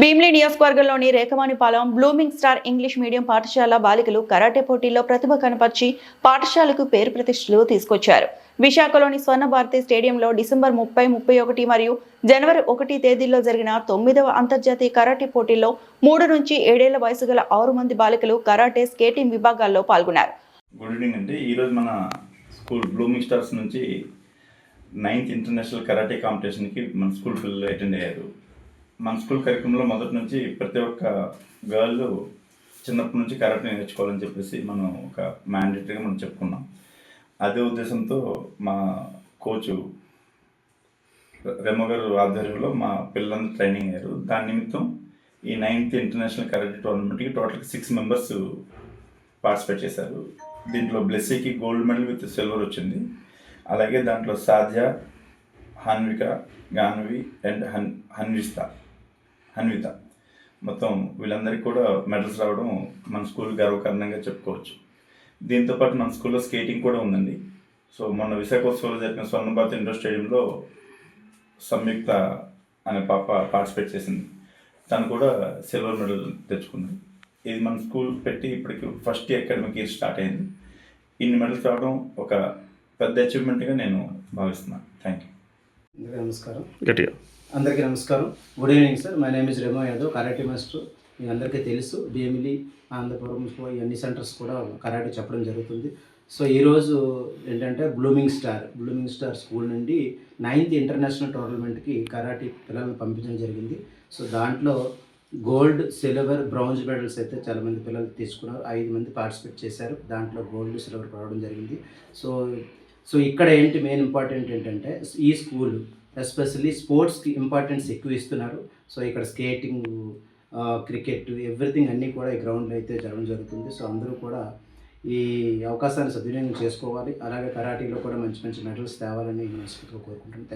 భీమిలి నియోజకవర్గంలోని Rekhavanipalem blooming star English medium పాఠశాల బాలికలు కరాటే పోటీల్లో ప్రతిభ కనపర్చి పాఠశాలకు పేరు ప్రతిష్టలు తీసుకొచ్చారు. విశాఖలోని స్వర్ణ భారతి స్టేడియంలో డిసెంబర్ 30, 31 మరియు జనవరి 1 తేదీల్లో జరిగిన 9వ అంతర్జాతీయ కరాటే పోటీల్లో 3 నుంచి 7 ఏళ్ల వయసు గల 6 మంది బాలికలు కరాటే, స్కేటింగ్ విభాగాల్లో పాల్గొన్నారు. గుడ్ ఈవినింగ్ అండి. ఈరోజు మన స్కూల్ బ్లూమింగ్ స్టార్స్ నుంచి 9th ఇంటర్నేషనల్ కరాటే కాంపిటీషన్కి మన స్కూల్ పిల్లలు అటెండ్ అయ్యారు. మన స్కూల్ కార్యక్రమంలో మొదటి నుంచి ప్రతి ఒక్క గర్ల్ చిన్నప్పటి నుంచి కరాటే నేర్చుకోవాలని చెప్పేసి మనం ఒక మ్యాండేటరీగా మనం చెప్పుకున్నాం. అదే ఉద్దేశంతో మా కోచ్ రెమో గారు ఆధ్వర్యంలో మా పిల్లలందరూ ట్రైనింగ్ అయ్యారు. దాని నిమిత్తం ఈ 9th ఇంటర్నేషనల్ కరాటే టోర్నమెంట్కి టోటల్గా 6 మెంబర్స్ పార్టిసిపేట్ చేశారు. దీంట్లో బ్లెస్సీకి గోల్డ్ మెడల్ విత్ సిల్వర్ వచ్చింది. అలాగే దాంట్లో సాధ్య, హన్విక, గాన్వి అండ్ హన్విత మొత్తం వీళ్ళందరికీ కూడా మెడల్స్ రావడం మన స్కూల్ గర్వకారణంగా చెప్పుకోవచ్చు. దీంతోపాటు మన స్కూల్లో స్కేటింగ్ కూడా ఉందండి. సో మొన్న విశాఖోత్సవంలో జరిగిన స్వర్ణ భారతి ఇండోర్ స్టేడియంలో సంయుక్త అనే పాప పార్టిసిపేట్ చేసింది. తను కూడా సిల్వర్ మెడల్ తెచ్చుకుంది. ఇది మన స్కూల్ పెట్టి ఇప్పటికి ఫస్ట్ అకాడమిక్ ఇయర్ స్టార్ట్ అయింది. ఇన్ని మెడల్స్ రావడం ఒక పెద్ద అచీవ్మెంట్గా నేను భావిస్తున్నాను. Thank you. నమస్కారం. అందరికీ నమస్కారం. Good evening sir. My name is Remo Yadav, karate master. మీ అందరికీ తెలుసు, భీమిలి, ఆంధ్రపురం అన్ని సెంటర్స్ కూడా కరాటే చెప్పడం జరుగుతుంది. సో ఈరోజు ఏంటంటే బ్లూమింగ్ స్టార్ స్కూల్ నుండి 9th ఇంటర్నేషనల్ టోర్నమెంట్కి కరాటే పిల్లలను పంపించడం జరిగింది. సో దాంట్లో గోల్డ్, సిల్వర్, బ్రాంజ్ మెడల్స్ అయితే చాలామంది పిల్లలు తీసుకున్నారు. 5 మంది పార్టిసిపేట్ చేశారు. దాంట్లో గోల్డ్, సిల్వర్ రావడం జరిగింది. సో ఇక్కడ ఏంటి మెయిన్ ఇంపార్టెంట్ ఏంటంటే ఈ స్కూల్ ఎస్పెషల్లీ స్పోర్ట్స్కి ఇంపార్టెన్స్ ఎక్కువ ఇస్తున్నారు. సో ఇక్కడ స్కేటింగ్, క్రికెట్, ఎవ్రీథింగ్ అన్నీ కూడా ఈ గ్రౌండ్లో అయితే జరగడం జరుగుతుంది. సో అందరూ కూడా ఈ అవకాశాన్ని సద్వినియోగం చేసుకోవాలి. అలాగే కరాటీలో కూడా మంచి మంచి మెడల్స్ తేవాలని మనస్ఫూర్తిగా కోరుకుంటున్నాను.